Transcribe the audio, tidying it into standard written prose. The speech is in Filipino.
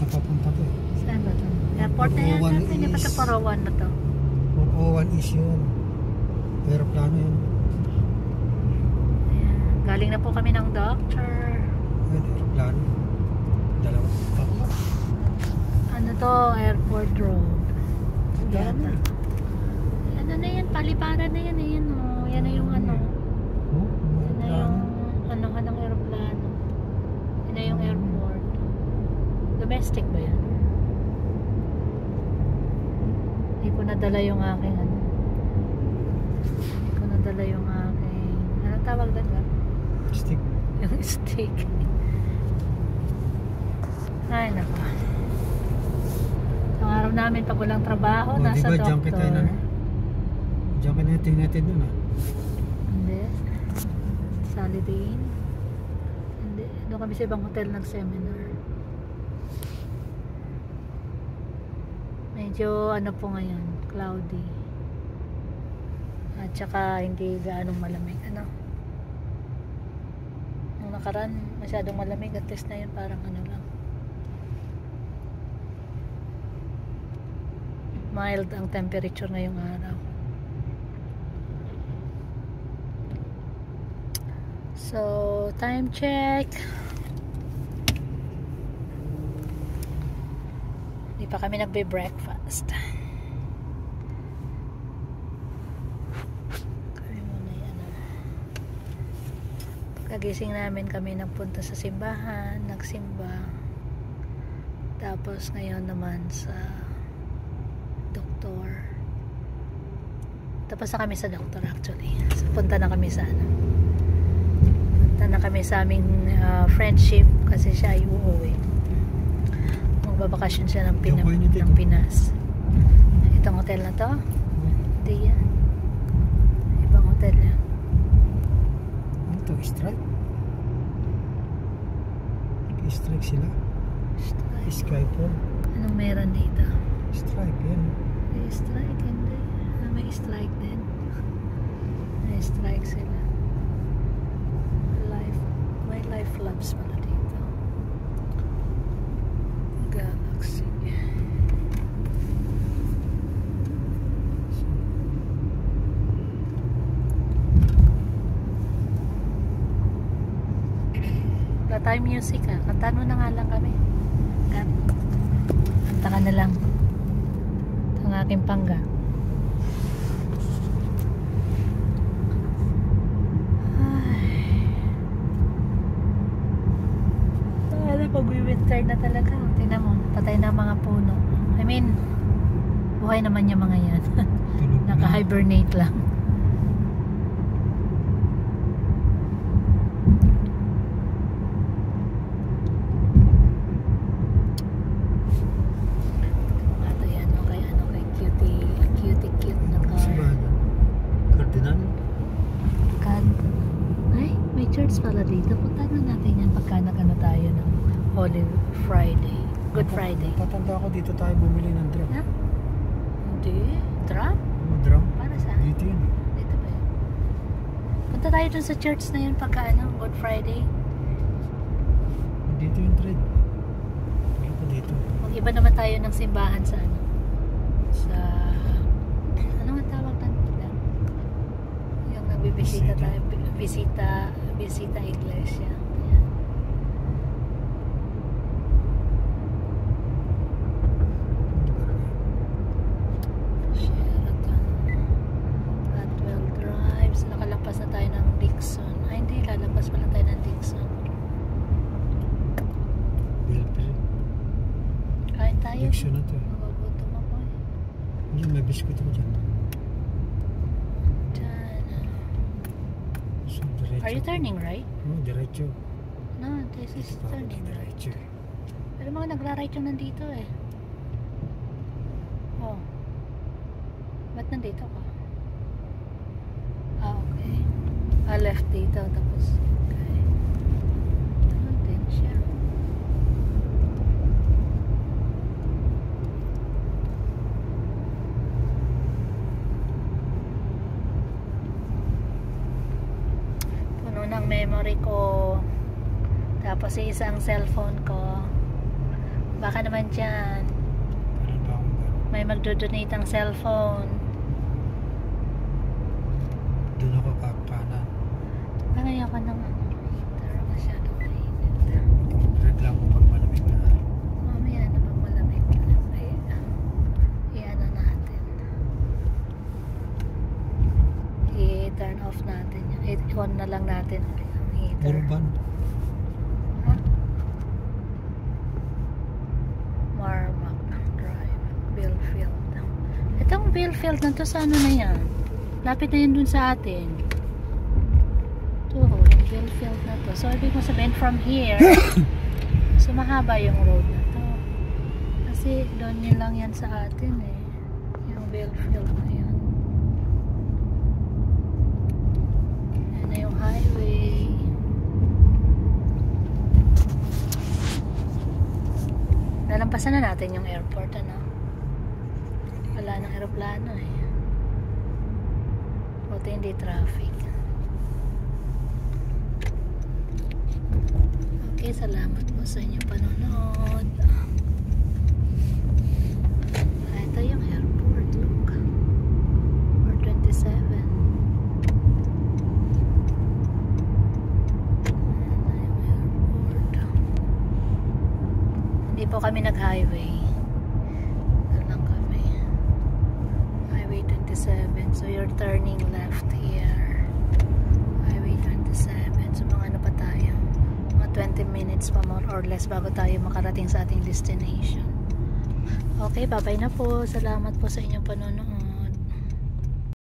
saan papunta to eh. Saan ba to? Airport na yan natin. Hindi pa ito Parawan na to. 401 is yun. Aeroplano yun. Ayan. Galing na po kami ng doctor. Ayun, aeroplano. Dalawa. Tatlo. Ano to? Airport road. Dalawa na eh. Ano na yan? Paliparan na yan. Ayan o. Yan na yung ano. Oh, Yan na yung ano nga ng aeroplano. Yan na yung airport. Domestic ba yan? Hindi ko nadala yung aking ano. Hindi ko nadala yung aking anong tawag doon ba? stick. Yung stick. Ay nako. Ang araw namin pag walang trabaho, nasa diba, doktor. junket tayo na no? Junket na tingnan natin doon ah. Hindi. Salidine. Hindi. Doon kami sa ibang hotel nag-seminar. Medyo ano po ngayon, cloudy. At saka hindi gaanong malamig. Ano? Nung nakaraan, masyadong malamig. At least na yun parang ano lang. Mild ang temperature ngayong araw. So, time check. Hindi pa kami nagbe-breakfast. Kami muna yan. Pagkagising namin kami nagpunta sa simbahan, nagsimba. Tapos ngayon naman sa doktor. Tapos na kami sa doktor actually. So, punta na kami sa ano. Punta na kami sa aming friendship kasi siya ay uuwi. Magbabakasyon siya ng Pinas. Itong hotel na to? Hindi yan. Ibang hotel yan. Ano to? Strike? Strike sila? Strike. Skyfall? Anong meron dito? Strike yan. May strike, hindi. May strike din. May strike sila. May life labs pala dito. Galaxy. Wala tayong music ah. Kantaan mo na nga lang kami. Kanta ka na lang. Ito ang aking pangga. Pag-winter na talaga. Tingnan mo, patay na mga puno. I mean, buhay naman yung mga yan. Naka-hibernate lang. Ito yan, okay, ano kay cute na car. Cardinal? Ay, may church pala dito. Punta na natin yan pagka nag-ano tayo ng Holy Friday. Good Friday. Tatanda ako dito tayo bumili ng drum. Ha? Hindi. Drum? Drum? Para saan? Dito yun. Dito ba yun? Punta tayo dun sa church na yun pagka ano, Good Friday. Dito yung thread. Wala pa dito. Mag-iba naman tayo ng simbahan sa ano. Sa... Ano nga tawag na? Yung nagbibisita tayo. Bisita iglesia. Ayan. Sheraton. Atwell Drive. So, nakalampas na tayo ng Dixon. Ay hindi, lalampas pa lang tayo ng Dixon. Belpre. Kain tayo. Dixon na to. Magugutom ako eh. Hindi, may biskuit ako dyan. Are you turning right? No, diretso. No, this is turning right. Diretso. Pero mga nagra-right yung nandito eh. Oh. Ba't nandito ka? Ah, okay. Ah, left dito. Tapos, okay. Ano din siya? Ng memory ko, tapos isang cellphone ko Baka naman dyan. Meron pa akong gano'n. May magdo-donate ang cellphone. Doon ako kanan. Parang ayoko ng pero masyadong mainit. Reklamo pag malamig na. Mamaya na pag malamig. Ay, i-ano natin. I-turn off natin yan. I-on na lang natin ang heater. Urban. Ha? Marmac Drive. Billfield. Itong Billfield na to sa ano na yan? Lapit na yan dun sa atin. Ito, yung Billfield na to. So, ibig mo sabihin from here, so mahaba yung road na to. Kasi doon yun lang yan sa atin eh. Yung Billfield na yan. Yan na yung highway. Nalampasan na natin yung airport, ano? Wala nang aeroplano eh. Buti hindi traffic. Okay, salamat po sa inyong panonood. Ito yung airport, look. 427. Ayan na yung airport. Hindi po kami nag-highway. Ito lang kami. Highway 27. So you're turning left here. Highway 27. So mga ano pa tayo? Mga 20 minutes pa more or less bago tayo makarating sa ating destination. Okay, bye-bye na po. Salamat po sa inyong panonood.